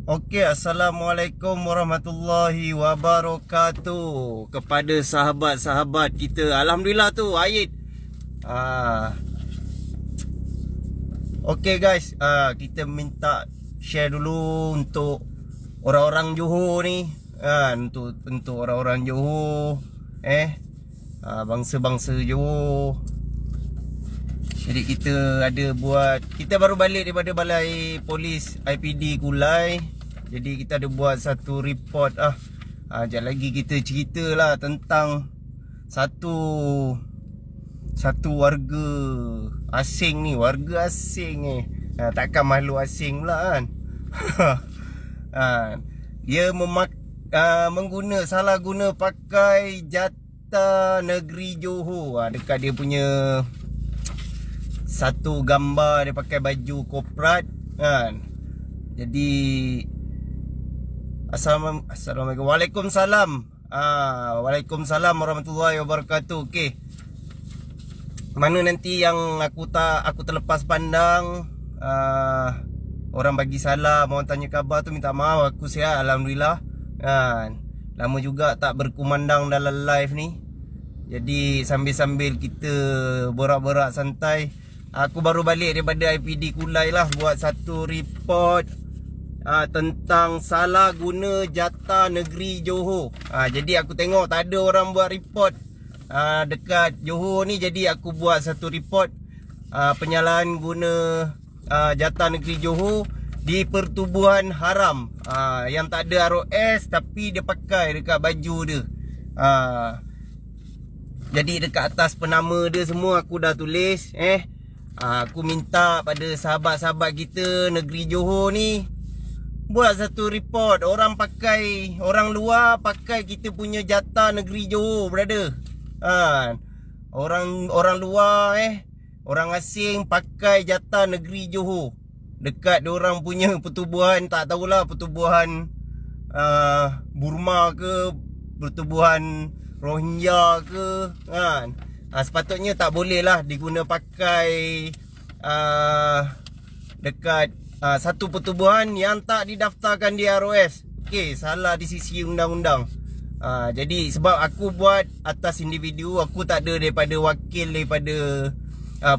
Okey, Assalamualaikum warahmatullahi wabarakatuh kepada sahabat-sahabat kita. Alhamdulillah tu Aid. Okey guys, kita minta share dulu untuk orang-orang Johor ni, kan, untuk orang-orang Johor, bangsa-bangsa Johor. Jadi kita baru balik daripada balai polis IPD Kulai. Jadi kita ada buat satu report sekejap lagi kita ceritalah tentang satu warga asing ni, takkan makhluk asing pula kan. Dia salah guna pakai Jata Negeri Johor. Dekat dia punya satu gambar dia pakai baju korporat kan. Jadi Assalamualaikum. Waalaikumsalam. Waalaikumsalam warahmatullahi wabarakatuh. Okey. Mana nanti yang aku terlepas pandang, orang bagi salam, orang tanya khabar tu, minta maaf. Aku sihat, alhamdulillah kan. Lama juga tak berkumandang dalam live ni. Jadi sambil-sambil kita borak-borak santai. Aku baru balik daripada IPD Kulai lah, buat satu report tentang salah guna Jata Negeri Johor. Jadi aku tengok tak ada orang buat report dekat Johor ni. Jadi aku buat satu report penyalahan guna Jata Negeri Johor di pertubuhan haram, yang tak ada ROS tapi dia pakai dekat baju dia. Jadi dekat atas penama dia semua aku dah tulis, aku minta pada sahabat-sahabat kita negeri Johor ni buat satu report. Orang luar pakai kita punya Jata Negeri Johor, brother. Orang luar, orang asing pakai Jata Negeri Johor dekat diorang punya pertubuhan, tak tahulah pertubuhan Burma ke, pertubuhan Rohingya ke kan. Sepatutnya tak boleh lah diguna pakai dekat satu pertubuhan yang tak didaftarkan di ROS. Okey, salah di sisi undang-undang. Jadi sebab aku buat atas individu, aku tak ada daripada wakil daripada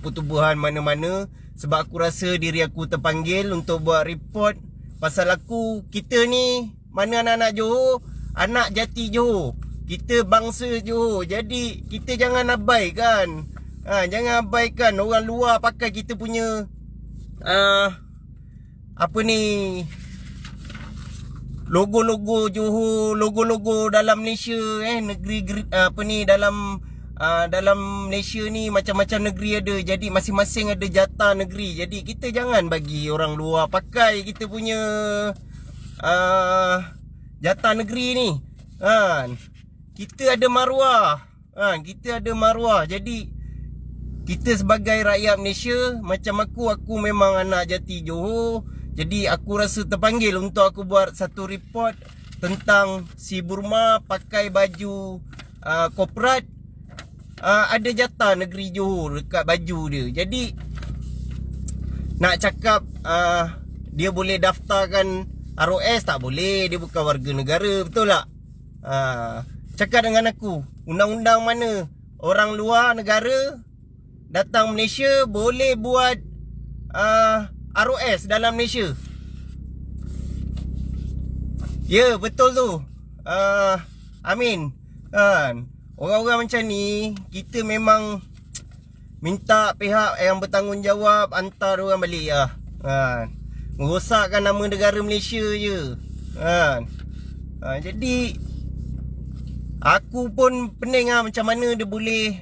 pertubuhan mana-mana. Sebab aku rasa diri aku terpanggil untuk buat report pasal kita ni mana anak-anak Johor, anak jati Johor, kita bangsa Johor. Jadi kita jangan abaikan, jangan abaikan orang luar pakai kita punya logo-logo Johor, logo-logo dalam Malaysia, dalam Malaysia ni macam-macam negeri ada. Jadi masing-masing ada jata negeri. Jadi kita jangan bagi orang luar pakai kita punya jata negeri ni kan. Kita ada maruah, Jadi kita sebagai rakyat Malaysia, macam aku memang anak jati Johor. Jadi aku rasa terpanggil untuk aku buat satu report tentang si Burma pakai baju korporat, ada Jata Negeri Johor dekat baju dia. Jadi nak cakap dia boleh daftarkan ROS, tak boleh. Dia bukan warga negara, betul tak? Cakap dengan aku, undang-undang mana orang luar negara datang Malaysia boleh buat ROS dalam Malaysia? Ya, betul tu. Amin kan. Orang-orang macam ni kita memang minta pihak yang bertanggungjawab hantar orang balik kan. Merosakkan nama negara Malaysia je kan. Jadi aku pun pening macam mana dia boleh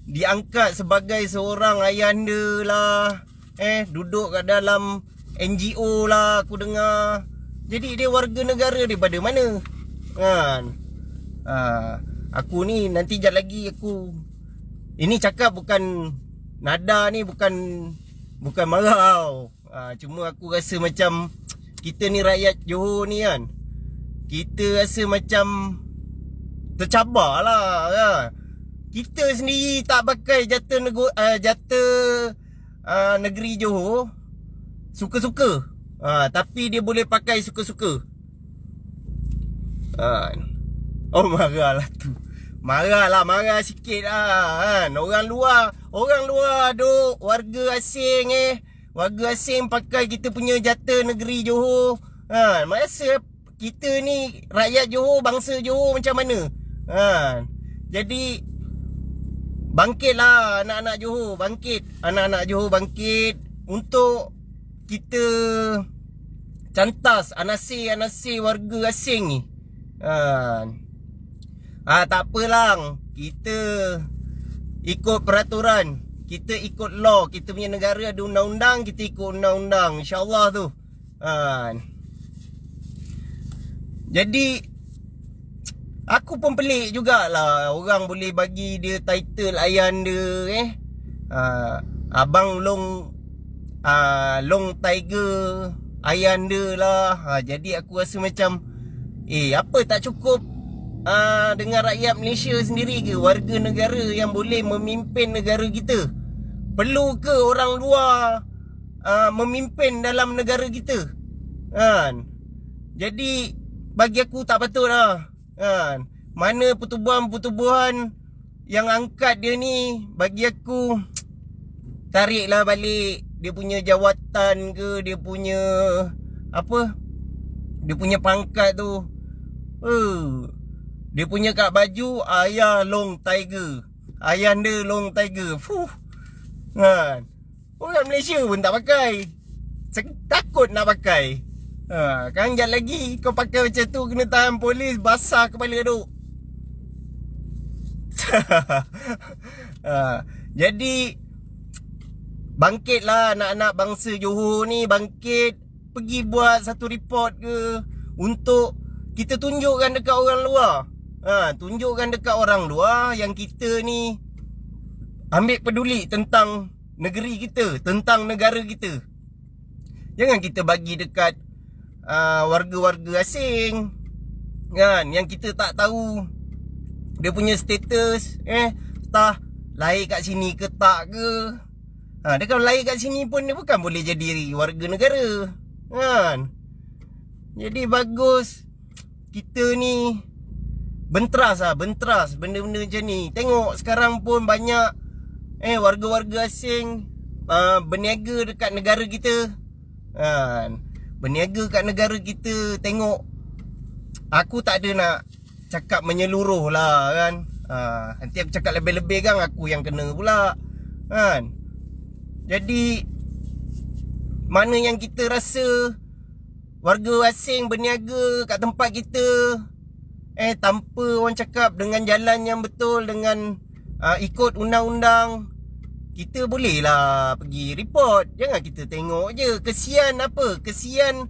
diangkat sebagai seorang ayahanda lah, duduk kat dalam NGO lah aku dengar. Jadi dia warga negara daripada mana kan? Aku ni nanti jap lagi ini cakap bukan nada ni, bukan marah. Cuma aku rasa macam kita ni rakyat Johor ni kan, kita rasa macam tercabar lah. Kita sendiri tak pakai Jata Negeri Johor, suka-suka Tapi dia boleh pakai suka-suka. Oh, marah lah tu. Marah sikit lah kan. Orang luar duk, warga asing pakai kita punya jata negeri Johor. Masa kita ni rakyat Johor, bangsa Johor macam mana? Jadi bangkitlah anak-anak Johor, bangkit untuk kita cantas anasir warga asing ni. Tak apalah, kita ikut peraturan, kita ikut law. Kita punya negara ada undang-undang, kita ikut undang-undang, insya-Allah tu. Jadi aku pun pelik jugalah orang boleh bagi dia title Ayan dia Abang Long Tiger Ayan dia lah. Jadi aku rasa macam apa tak cukup dengan rakyat Malaysia sendiri ke, warga negara yang boleh memimpin negara kita? Perlu ke orang luar memimpin dalam negara kita? Jadi bagi aku tak patut lah. Mana pertubuhan yang angkat dia ni, bagi aku tariklah balik dia punya jawatan ke, dia punya dia punya pangkat tu. Dia punya kat baju Ayah Long Tiger, Ayan dia Long Tiger. Orang Malaysia pun tak pakai, takut nak pakai. Kan sekejap lagi kau pakai macam tu, kena tahan polis, basah kepala duk. Jadi bangkitlah anak-anak bangsa Johor ni, bangkit, pergi buat satu report ke, untuk kita tunjukkan dekat orang luar. Tunjukkan dekat orang luar yang kita ni ambil peduli tentang negeri kita, tentang negara kita. Jangan kita bagi dekat warga-warga asing kan, yang kita tak tahu dia punya status, entah lahir kat sini ke tak ke. Dia kalau lahir kat sini pun dia bukan boleh jadi warga negara kan. Jadi bagus kita ni bentras benda-benda macam ni. Tengok sekarang pun banyak warga-warga asing berniaga dekat negara kita kan. Berniaga kat negara kita. Tengok, aku tak ada nak cakap menyeluruh lah kan. Nanti aku cakap lebih-lebih kan aku yang kena pula kan. Jadi mana yang kita rasa warga asing berniaga kat tempat kita tanpa orang cakap dengan jalan yang betul, dengan ikut undang-undang, kita boleh lah pergi report. Jangan kita tengok je. Kesian apa? Kesian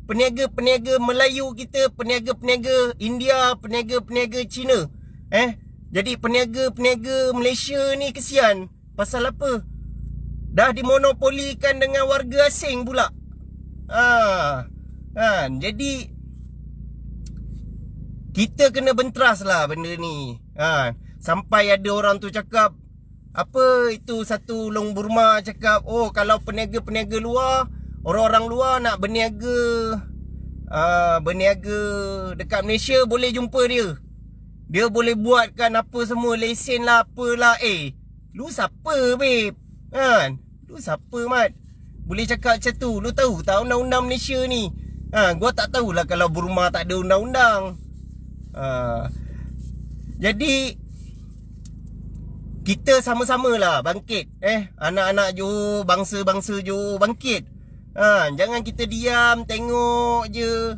peniaga-peniaga Melayu kita, peniaga-peniaga India, peniaga-peniaga Cina. Jadi peniaga-peniaga Malaysia ni kesian. Pasal apa? Dah dimonopolikan dengan warga asing pula. Kan? Jadi kita kena bentras lah benda ni. Sampai ada orang tu cakap, apa itu satu Long Burma cakap, kalau peniaga-peniaga luar, orang-orang luar nak berniaga dekat Malaysia, boleh jumpa dia. Dia boleh buatkan apa semua, lesen lah, apalah. Lu siapa babe? Kan? Lu siapa mat? Boleh cakap macam tu. Lu tahu tak undang-undang Malaysia ni? Gua tak tahulah kalau Burma tak ada undang-undang. Jadi kita sama-sama lah bangkit. Anak-anak Johor, bangsa-bangsa Johor, bangkit. Jangan kita diam tengok je.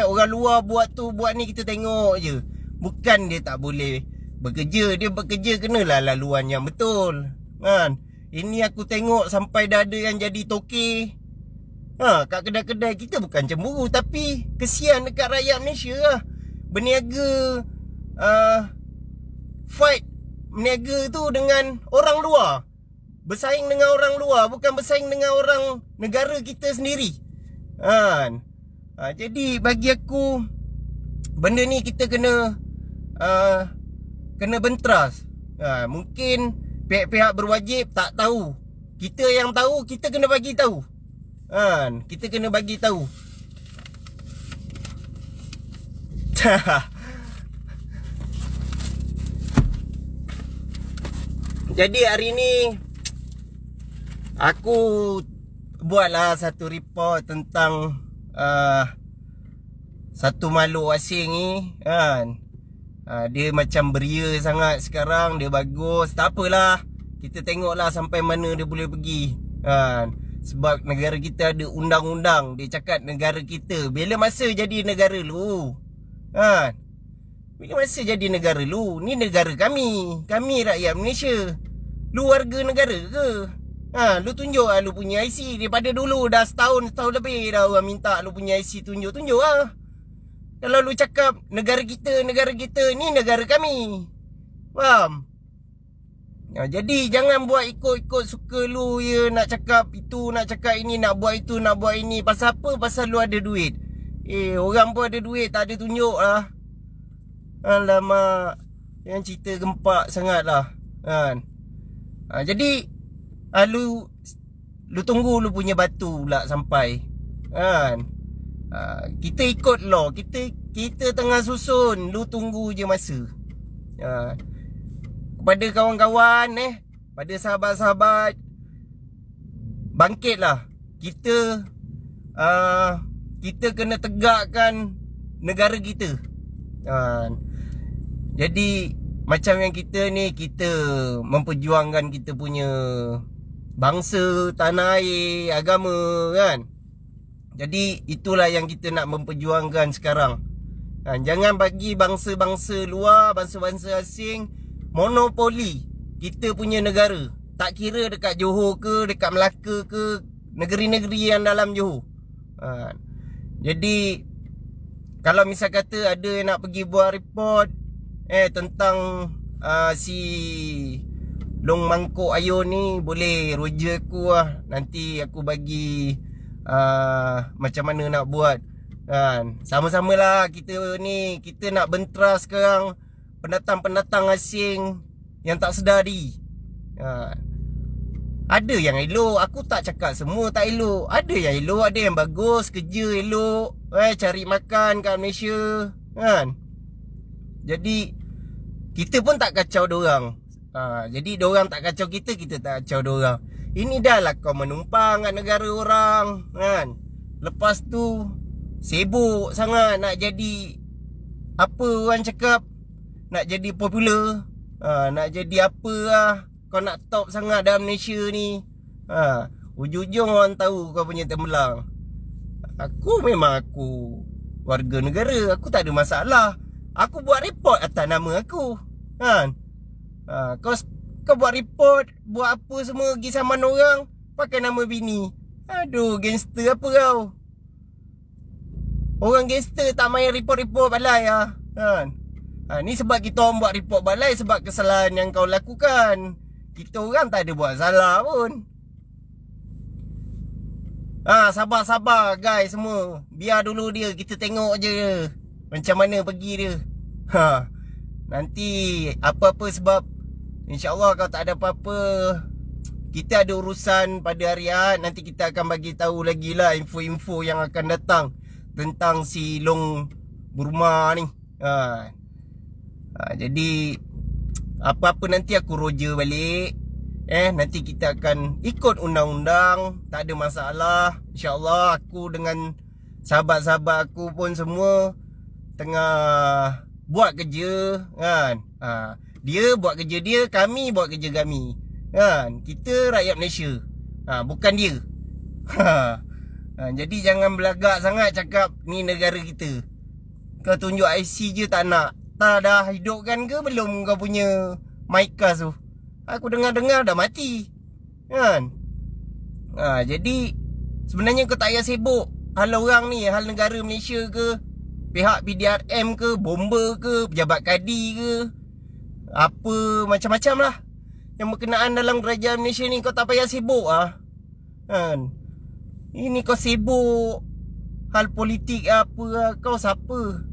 Orang luar buat tu buat ni, kita tengok je. Bukan dia tak boleh bekerja, dia bekerja kenalah laluan yang betul kan. Ini aku tengok sampai dah ada yang jadi toke kat kedai-kedai. Kita bukan cemburu, tapi kesian dekat rakyat Malaysia lah. Berniaga fight berniaga tu dengan orang luar, bersaing dengan orang luar, bukan bersaing dengan orang negara kita sendiri kan. Jadi bagi aku benda ni kita kena bentras. Mungkin pihak-pihak berwajib tak tahu. Kita yang tahu, kita kena bagi tahu. Kan, kita kena bagi tahu. Jadi hari ni aku buatlah satu report tentang satu makhluk asing ni kan. Dia macam beria sangat sekarang. Dia bagus. Tak apalah, kita tengoklah sampai mana dia boleh pergi kan. Sebab negara kita ada undang-undang. Dia cakap negara kita bila masa jadi negara lu kan. Bila masa jadi negara lu. Ni negara kami. Kami rakyat Malaysia. Lu warga negara ke? Lu tunjuk lah lu punya IC. Daripada dulu dah setahun lebih dah orang minta lu punya IC tunjuk lah. Kalau lu cakap negara kita, ni negara kami. Faham? Jadi jangan buat ikut-ikut suka lu ya. Nak cakap itu, nak cakap ini, nak buat itu, nak buat ini. Pasal apa? Pasal lu ada duit. Orang pun ada duit, tak ada tunjuk lah. Alamak, yang cerita gempak sangat lah kan. Jadi lu tunggu lu punya batu pula sampai kan. Kita ikut law. Kita tengah susun. Lu tunggu je masa. Kepada kawan-kawan pada sahabat-sahabat, bangkitlah. Kita kena tegakkan negara kita. Jadi macam yang kita ni, kita memperjuangkan kita punya bangsa, tanah air, agama kan. Jadi itulah yang kita nak memperjuangkan sekarang. Jangan bagi bangsa-bangsa luar, bangsa-bangsa asing monopoli kita punya negara. Tak kira dekat Johor ke, dekat Melaka ke, negeri-negeri yang dalam Johor. Jadi kalau misal kata ada yang nak pergi buat report tentang si Long Mangkok Ayun ni, boleh roja aku lah. Nanti aku bagi macam mana nak buat kan. Sama-samalah kita ni. Kita nak bentras sekarang pendatang-pendatang asing yang tak sedar diri. Ada yang elok. Aku tak cakap semua tak elok. Ada yang elok, ada yang bagus, kerja elok, cari makan kat Malaysia kan. Jadi kita pun tak kacau dorang. Jadi dorang tak kacau kita, kita tak kacau dorang. Ini dah lah kau menumpang kat negara orang kan. Lepas tu sibuk sangat nak jadi apa orang cakap, nak jadi popular, nak jadi apa lah. Kau nak top sangat dalam Malaysia ni. Ujung-ujung orang tahu kau punya tembelang. Aku memang aku warga negara, aku tak ada masalah. Aku buat report atas nama aku kan. Kau buat report, buat apa semua, pergi saman orang pakai nama bini. Aduh, gangster apa kau? Orang gangster tak main report-report balai lah kan. Ni sebab kita orang buat report balai sebab kesalahan yang kau lakukan. Kita orang tak ada buat salah pun. Sabar-sabar guys semua. Biar dulu dia, kita tengok je macam mana pergi dia. Nanti apa-apa sebab InsyaAllah kalau tak ada apa-apa, kita ada urusan pada hari Ahad. Nanti kita akan bagi tahu lagi lah info-info yang akan datang tentang si Long Burma ni. Jadi apa-apa nanti aku roja balik. Nanti kita akan ikut undang-undang. Tak ada masalah. InsyaAllah aku dengan sahabat-sahabat aku pun semua tengah buat kerja kan. Dia buat kerja dia, kami buat kerja kami kan. Kita rakyat Malaysia, bukan dia. Jadi jangan belagak sangat cakap ni negara kita. Kau tunjuk IC je tak nak. Tak dah hidupkan ke belum kau punya MyKas tu? Aku dengar-dengar dah mati kan. Jadi sebenarnya kau tak payah sibuk hal orang ni, hal negara Malaysia ke, pihak PDRM ke, bomba ke, pejabat kadi ke, apa macam-macam lah yang berkenaan dalam kerajaan Malaysia ni. Kau tak payah sibuk kan. Ini kau sibuk hal politik apa lah. Kau siapa?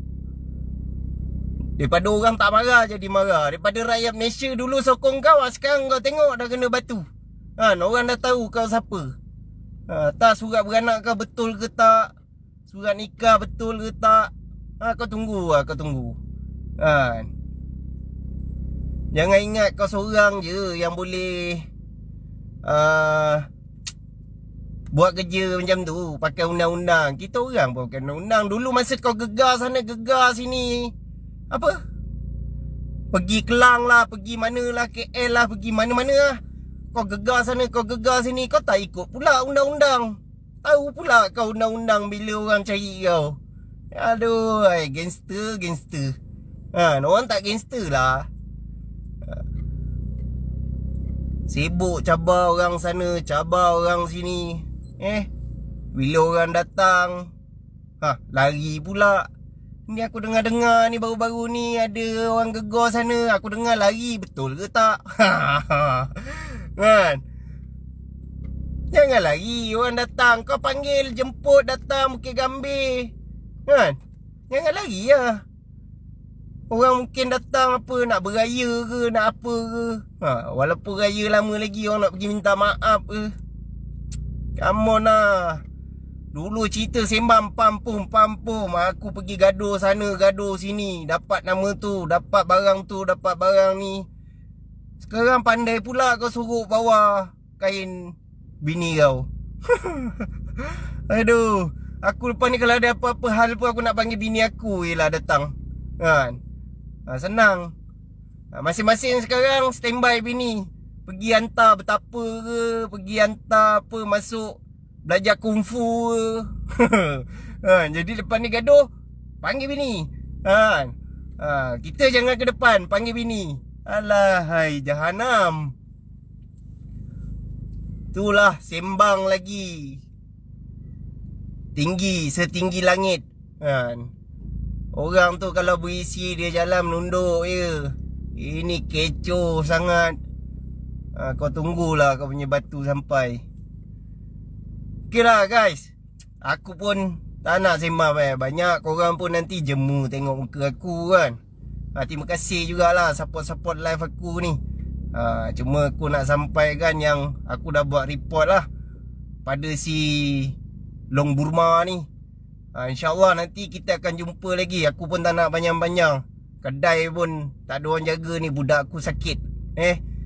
Daripada orang tak marah jadi marah. Daripada rakyat Malaysia dulu sokong kau, sekarang kau tengok dah kena batu kan. Orang dah tahu kau siapa Tak surat beranak kau betul ke tak? Surat nikah betul ke tak? Kau tunggu lah, kau tunggu. Jangan ingat kau seorang je yang boleh buat kerja macam tu, pakai undang-undang. Kita orang pun pakai undang-undang. Dulu masa kau gegar sana, gegar sini, apa? Pergi Kelang lah, pergi mana lah, KL lah, pergi mana-mana lah. Kau gegar sana, kau gegar sini, kau tak ikut pula undang-undang. Tahu pula kau undang-undang bila orang cari kau. Aduh, gangster. Orang tak gangster lah. Sibuk cabar orang sana, cabar orang sini. Bila orang datang, lari pula. Ni aku dengar-dengar ni baru-baru ni ada orang gegar sana. Aku dengar lari, betul ke tak? Kan? Jangan lari, orang datang. Kau panggil, jemput, datang Bukit Gambir. Kan? Jangan lari lah. Orang mungkin datang apa, nak beraya ke, nak apa ke. Walaupun raya lama lagi, orang nak pergi minta maaf ke. Come on lah. Dulu cerita sembang pampum. Aku pergi gaduh sana, gaduh sini. Dapat nama tu, dapat barang tu, dapat barang ni. Sekarang pandai pula kau suruh bawa kain bini kau. Aduh. Aku lepas ni kalau ada apa-apa hal pun aku nak panggil bini aku je lah datang. Kan? Senang. Masing-masing sekarang standby bini. Pergi hantar betapa ke, pergi hantar apa, masuk belajar kungfu ke. Jadi lepas ni gaduh, panggil bini. Kita jangan ke depan, panggil bini. Alah, hai jahanam. Itulah sembang lagi. Tinggi, setinggi langit. Orang tu kalau berisi dia jalan menunduk je. Ini kecoh sangat. Kau tunggulah kau punya batu sampai. Okay lah guys, aku pun tak nak sembang banyak. Korang pun nanti jemu tengok muka aku kan. Terima kasih jugalah support live aku ni. Cuma aku nak sampaikan yang aku dah buat report lah pada si Long Burma ni. InsyaAllah nanti kita akan jumpa lagi. Aku pun tak nak panjang-panjang. Kedai pun tak ada orang jaga ni, budak aku sakit.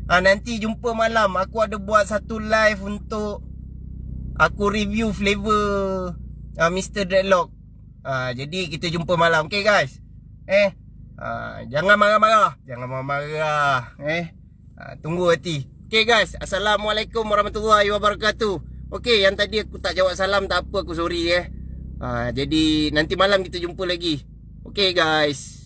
Nanti jumpa malam. Aku ada buat satu live untuk aku review flavor Mr. Dreadlock. Jadi kita jumpa malam. Okay guys. Jangan marah-marah. Tunggu hati. Okay guys, Assalamualaikum warahmatullahi wabarakatuh. Okay, yang tadi aku tak jawab salam, tak apa, aku sorry. Jadi nanti malam kita jumpa lagi. Okay guys.